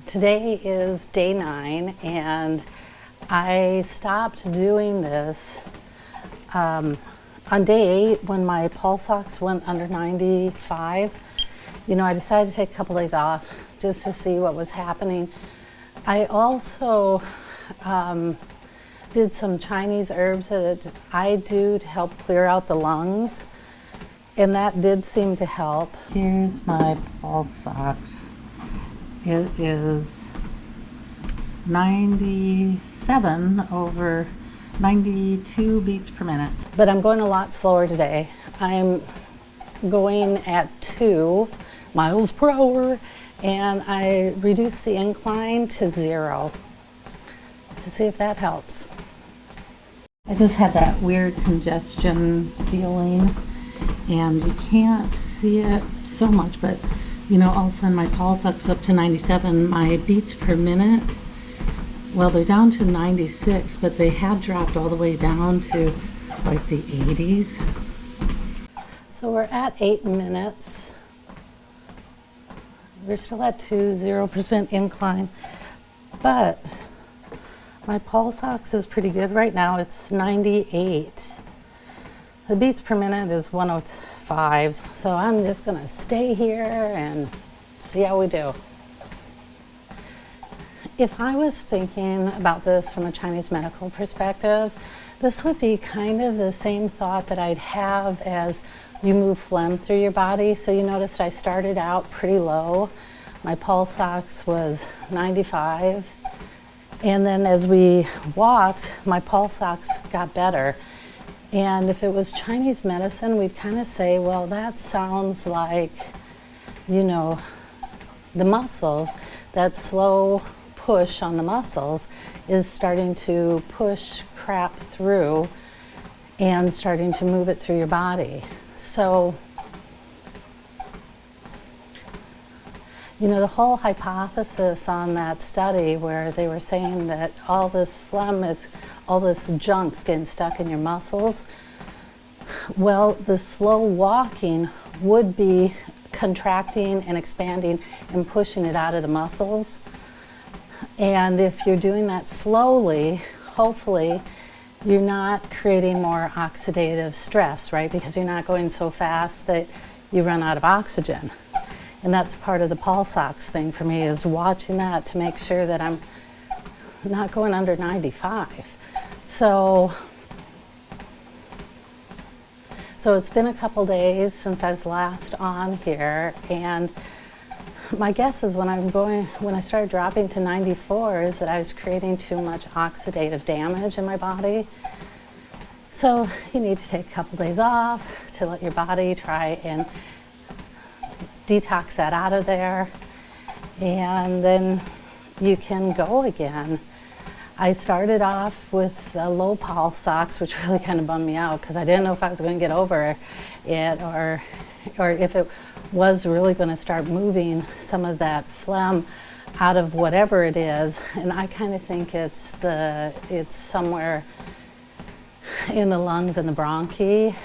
Today is day 9, and I stopped doing this on day 8 when my pulse ox went under 95. I decided to take a couple days off just to see what was happening. I also did some Chinese herbs that I do to help clear out the lungs, and that did seem to help. Here's my pulse ox. It is 97 over 92 beats per minute. But I'm going a lot slower today. I'm going at 2 miles per hour, and I reduced the incline to 0 to see if that helps. I just had that weird congestion feeling, and you can't see it so much, but all of a sudden my pulse ox up to 97. My beats per minute, well, they're down to 96, but they had dropped all the way down to like the 80s. So we're at 8 minutes. We're still at 0% incline, but my pulse ox is pretty good right now. It's 98. The beats per minute is 105. So I'm just gonna stay here and see how we do. If I was thinking about this from a Chinese medical perspective, this would be kind of the same thought that I'd have as you move phlegm through your body. So you noticed I started out pretty low. My pulse ox was 95. And then as we walked, my pulse ox got better. And if it was Chinese medicine, we'd kind of say, well, that sounds like, the muscles, that slow push on the muscles is starting to push crap through and starting to move it through your body. So, the whole hypothesis on that study where they were saying that all this phlegm is, all this junk's getting stuck in your muscles, well, the slow walking would be contracting and expanding and pushing it out of the muscles. And if you're doing that slowly, hopefully you're not creating more oxidative stress, right? Because you're not going so fast that you run out of oxygen. And that's part of the pulse ox thing for me, is watching that to make sure that I'm not going under 95. So it's been a couple days since I was last on here, and my guess is when I started dropping to 94 is that I was creating too much oxidative damage in my body. So you need to take a couple days off to let your body try and detox that out of there, and then you can go again. I started off with a low pulse ox, which really kind of bummed me out because I didn't know if I was going to get over it or if it was really going to start moving some of that phlegm out of whatever it is. And I kind of think it's somewhere in the lungs and the bronchii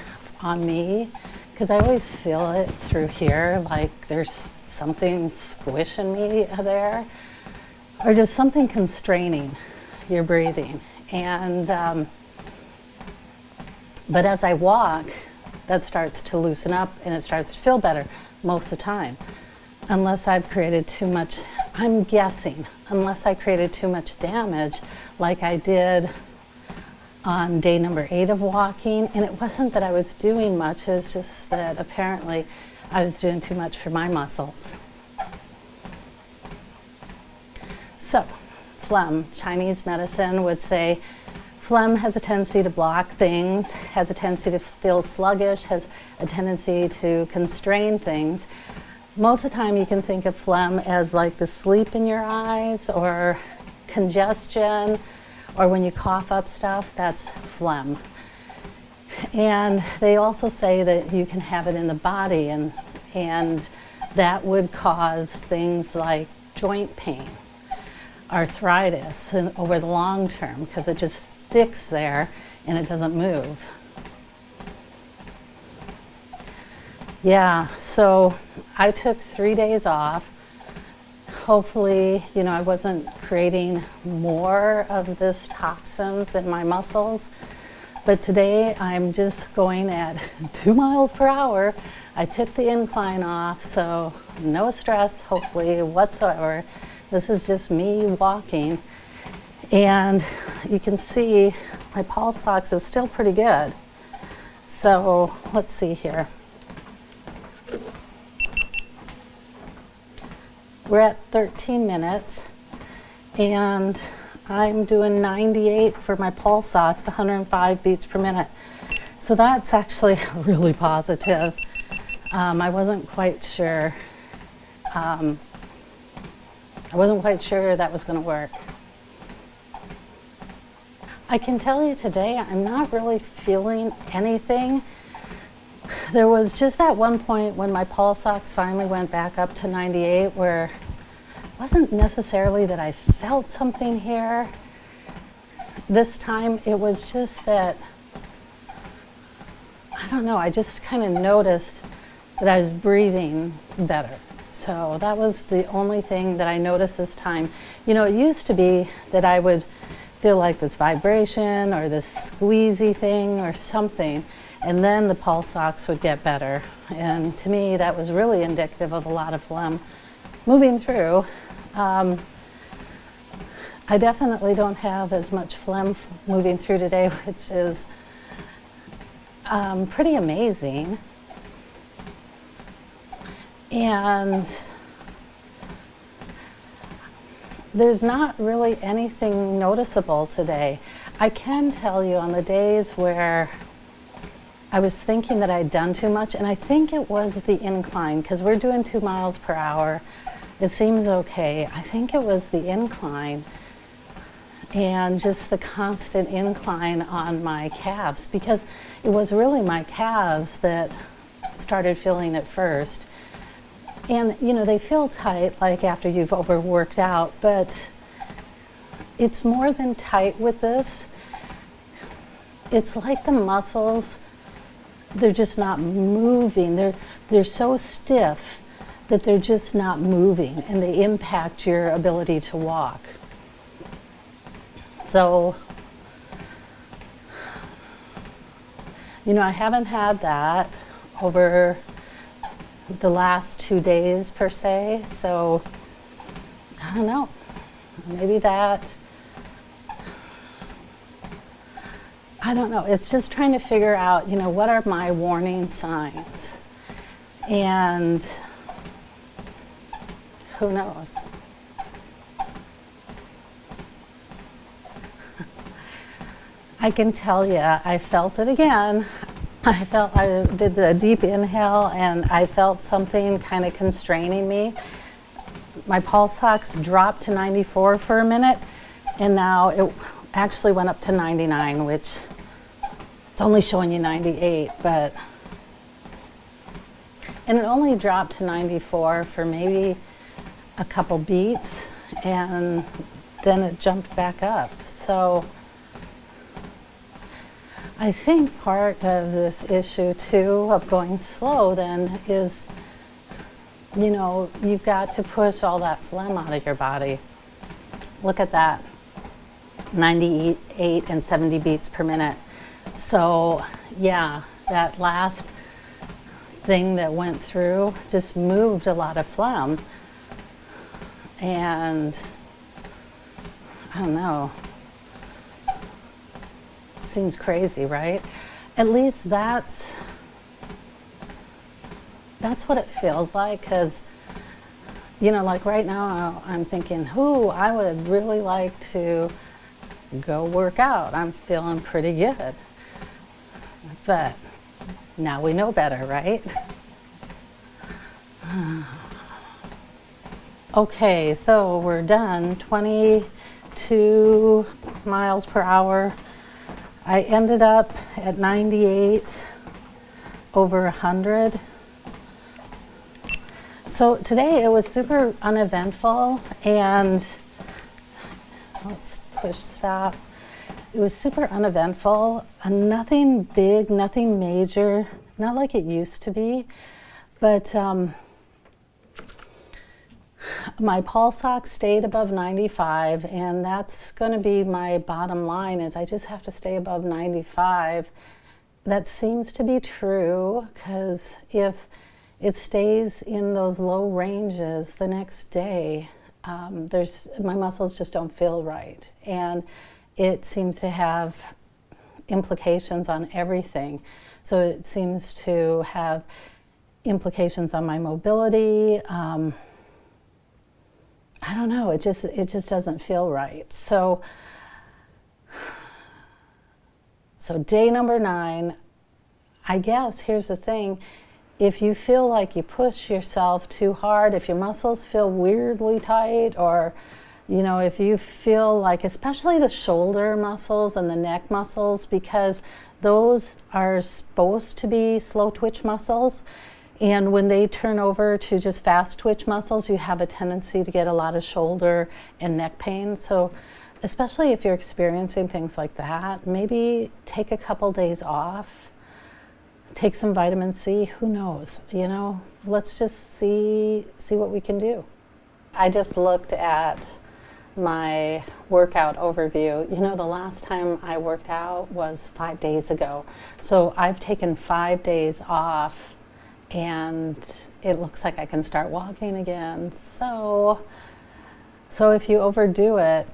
on me, because I always feel it through here, like there's something squishing me there, or just something constraining your breathing. And but as I walk, that starts to loosen up and it starts to feel better most of the time, unless I've created too much, I'm guessing, unless I created too much damage like I did on day number 8 of walking. And it wasn't that I was doing much, it's just that apparently I was doing too much for my muscles. So, phlegm, Chinese medicine would say phlegm has a tendency to block things, has a tendency to feel sluggish, has a tendency to constrain things. Most of the time you can think of phlegm as like the sleep in your eyes or congestion, or when you cough up stuff, that's phlegm. And they also say that you can have it in the body, and that would cause things like joint pain, arthritis, and over the long term, because it just sticks there and it doesn't move. Yeah, so I took 3 days off. hopefully, you know, I wasn't creating more of this toxins in my muscles. But today I'm just going at 2 miles per hour. I took the incline off, so no stress, hopefully, whatsoever. This is just me walking. And you can see my pulse ox is still pretty good. So let's see here. We're at 13 minutes, and I'm doing 98 for my pulse ox, 105 beats per minute. So that's actually really positive. I wasn't quite sure. I wasn't quite sure that was going to work. I can tell you today, I'm not really feeling anything. There was just that one point when my pulse ox finally went back up to 98 where it wasn't necessarily that I felt something here. This time it was just that, I don't know, I just kind of noticed that I was breathing better. So that was the only thing that I noticed this time. You know, it used to be that I would feel like this vibration or this squeezy thing or something, and then the pulse ox would get better. And to me, that was really indicative of a lot of phlegm moving through. I definitely don't have as much phlegm moving through today, which is pretty amazing. And there's not really anything noticeable today. I can tell you on the days where I was thinking that I'd done too much, and I think it was the incline, because we're doing 2 miles per hour. It seems okay. I think it was the incline and just the constant incline on my calves, because it was really my calves that started feeling it first. And, you know, they feel tight like after you've overworked out, but it's more than tight with this. It's like the muscles, they're just not moving. They're so stiff that they're just not moving, and they impact your ability to walk. So, you know, I haven't had that over the last 2 days per se, so I don't know, maybe that, I don't know, it's just trying to figure out, you know, what are my warning signs, and who knows. I can tell you, I felt it again. I did the deep inhale, and I felt something kind of constraining me. My pulse ox dropped to 94 for a minute, and now it actually went up to 99, which it's only showing you 98, but, and it only dropped to 94 for maybe a couple beats, and then it jumped back up. So I think part of this issue too of going slow then is, you know, you've got to push all that phlegm out of your body. Look at that, 98 and 70 beats per minute. So yeah, that last thing that went through just moved a lot of phlegm. And I don't know. Seems crazy, right? At least that's what it feels like, because, you know, like right now I'm thinking, I would really like to go work out. I'm feeling pretty good. But now we know better, right? Okay, so we're done. 22 miles per hour. I ended up at 98 over 100. So today it was super uneventful, and let's push stop. It was super uneventful, nothing big, nothing major, not like it used to be, but My pulse ox stayed above 95, and that's going to be my bottom line, is I just have to stay above 95. That seems to be true, because if it stays in those low ranges the next day, my muscles just don't feel right, and it seems to have implications on everything. So it seems to have implications on my mobility. I don't know, it just doesn't feel right. So day number 9, I guess here's the thing. If you feel like you push yourself too hard, if your muscles feel weirdly tight, or if you feel like, especially the shoulder muscles and the neck muscles, because those are supposed to be slow twitch muscles, and when they turn over to just fast twitch muscles, you have a tendency to get a lot of shoulder and neck pain. So especially if you're experiencing things like that, maybe take a couple days off, take some vitamin C, who knows, let's just see what we can do. I just looked at my workout overview. The last time I worked out was 5 days ago. So I've taken 5 days off, and it looks like I can start walking again. So if you overdo it,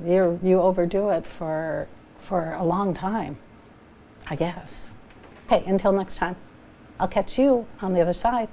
you overdo it for a long time, I guess. Okay, until next time, I'll catch you on the other side.